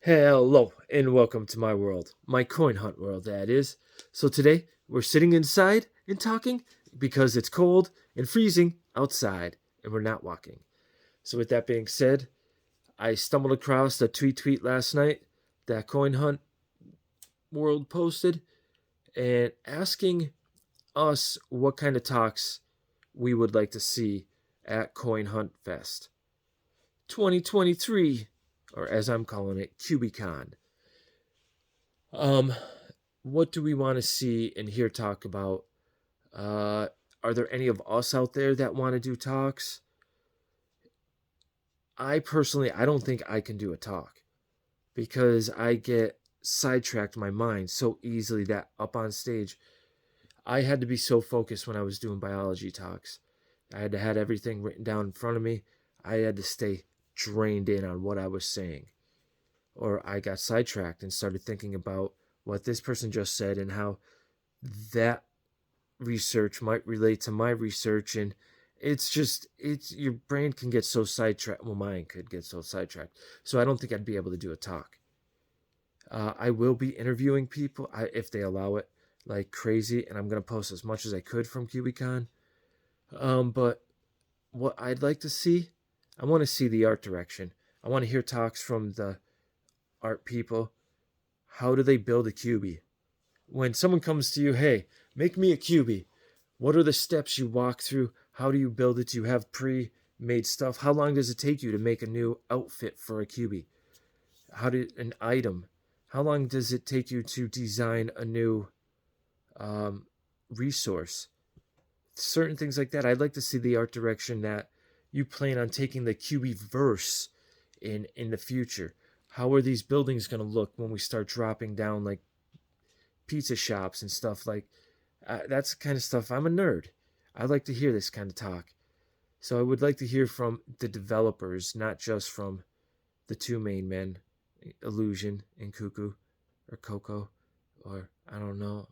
Hello and welcome to my world, my coin hunt world, that is. So today we're sitting inside and talking because it's cold and freezing outside and we're not walking. So, with that being said, I stumbled across a tweet last night that Coin Hunt World posted and asking us what kind of talks we would like to see at Coin Hunt Fest 2023, or as I'm calling it, KubiCon. Um, what do we want to see and hear talk about? Uh, are there any of us out there that want to do talks? I personally, I don't think I can do a talk because I get sidetracked my mind so easily that up on stage, I had to be so focused when I was doing biology talks. I had to have everything written down in front of me. I had to stay drained in on what I was saying. Or I got sidetracked and started thinking about what this person just said and how that research might relate to my research, and it's your brain can get so sidetracked. Well, mine could get so sidetracked, so I don't think I'd be able to do a talk. I will be interviewing people if they allow it, like crazy, and I'm gonna post as much as I could from KubiCon. But what I'd like to see, I want to see the art direction. I want to hear talks from the art people. How do they build a cubie? When someone comes to you, hey, make me a cubie. What are the steps you walk through? How do you build it? Do you have pre-made stuff? How long does it take you to make a new outfit for a cubie? How did an item? How long does it take you to design a new um, resource? Certain things like that. I'd like to see the art direction that you plan on taking the QB verse in the future. How are these buildings going to look when we start dropping down like pizza shops and stuff like that's the kind of stuff. I'm a nerd. I like to hear this kind of talk. So I would like to hear from the developers, not just from the two main men, Illusion and Cuckoo, or Coco, or I don't know.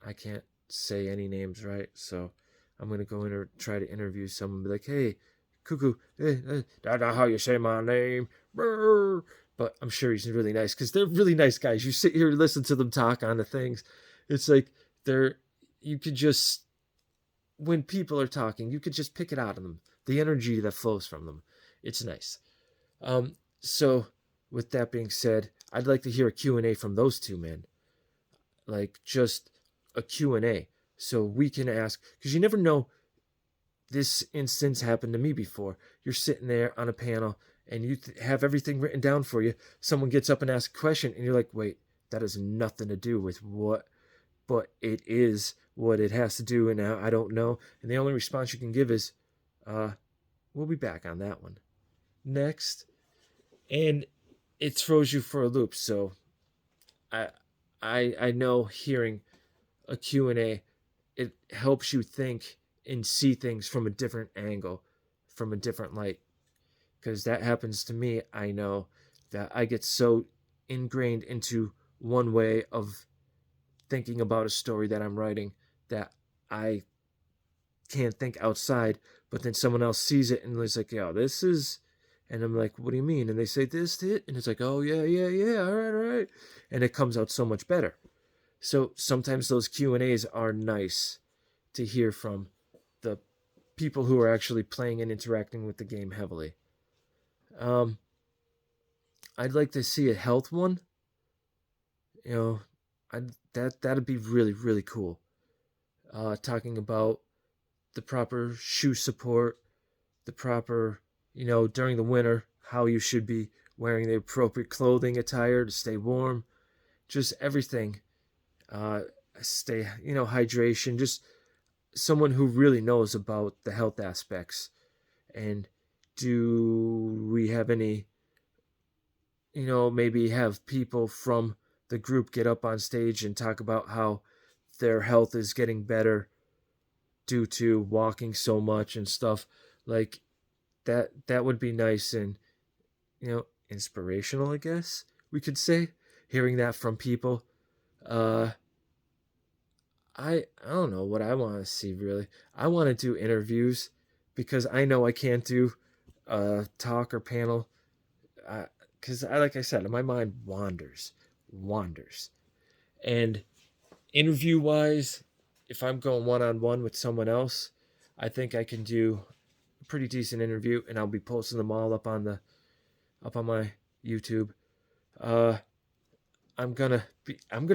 I can't say any names right, so I'm gonna go in or try to interview someone. And be like, hey, Cuckoo, that's not how you say my name. Brr. But I'm sure he's really nice because they're really nice guys. You sit here and listen to them talk on the things. It's like they're you could just when people are talking, you could just pick it out of them. The energy that flows from them. It's nice. So with that being said, I'd like to hear a Q&A from those two men. Like just a Q&A so we can ask cuz you never know. This instance happened to me before. You're sitting there on a panel and you have everything written down for you. Someone gets up and asks a question and you're like, "Wait, that has nothing to do with what but it is what it has to do, and I don't know." And the only response you can give is, uh, we'll be back on that one. Next. And it throws you for a loop. So I I know hearing a Q&A, it helps you think and see things from a different angle, from a different light. Because that happens to me. I know that I get so ingrained into one way of thinking about a story that I'm writing that I can't think outside, but then someone else sees it and is like, "Yo, this is," and I'm like, "What do you mean?" And they say this, and it's like, "Oh yeah, yeah, yeah, all right," and it comes out so much better. So sometimes those Q&As are nice to hear from the people who are actually playing and interacting with the game heavily. Um, I'd like to see a health one. You know, that'd be really cool. Talking about the proper shoe support, the proper, during the winter, how you should be wearing the appropriate clothing attire to stay warm, just everything. Uh, Stay, hydration, just someone who really knows about the health aspects. And do we have any, maybe have people from the group get up on stage and talk about how their health is getting better due to walking so much and stuff like that would be nice and inspirational, I guess we could say, hearing that from people. uh I don't know what I want to see really. I want to do interviews because I know I can't do talk or panel. because like I said, my mind wanders. And interview wise, if I'm going one on one with someone else, I think I can do a pretty decent interview, and I'll be posting them all up on my YouTube. Uh, I'm gonna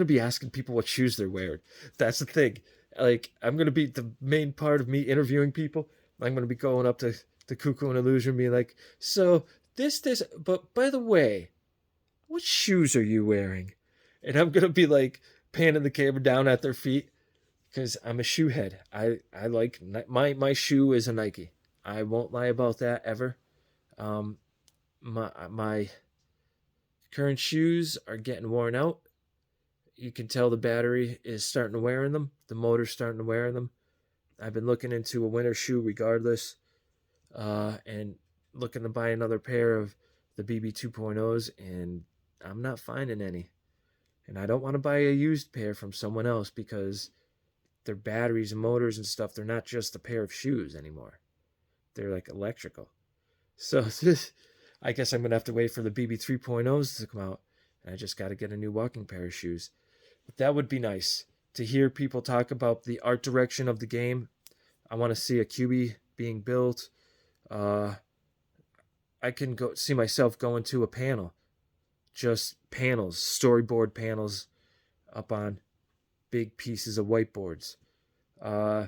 be asking people what shoes they're wearing. That's the thing. Like I'm gonna be the main part of me interviewing people. I'm gonna be going up to the Cuckoo and Illusion, being like, "So this, but by the way, what shoes are you wearing?" And I'm gonna be like panning the camera down at their feet because I'm a shoe head. I like my shoe is a Nike. I won't lie about that ever. Um, my current shoes are getting worn out. You can tell the battery is starting to wear in them. The motor's starting to wear in them. I've been looking into a winter shoe regardless, and looking to buy another pair of the BB 2.0s, and I'm not finding any. And I don't want to buy a used pair from someone else because their batteries and motors and stuff, they're not just a pair of shoes anymore. They're like electrical. So I guess I'm going to have to wait for the BB 3.0s to come out. And I just got to get a new walking pair of shoes. But that would be nice to hear people talk about the art direction of the game. I want to see a QB being built. I can go see myself going to a panel, just panels, storyboard panels up on big pieces of whiteboards. Uh,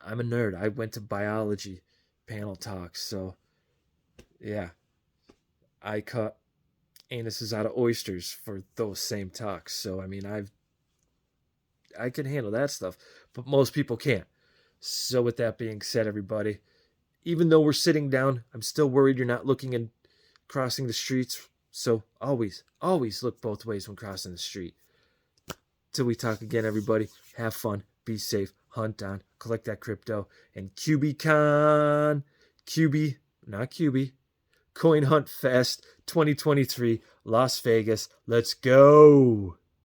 I'm a nerd. I went to biology panel talks, so yeah, I cut anuses out of oysters for those same talks. So I mean, I can handle that stuff, but most people can't. So with that being said, everybody, even though we're sitting down, I'm still worried you're not looking and crossing the streets. So always look both ways when crossing the street. Till we talk again, everybody, have fun, be safe, hunt on, collect that crypto, and QBCon, QB, not QB, Coin Hunt Fest 2023, Las Vegas. Let's go.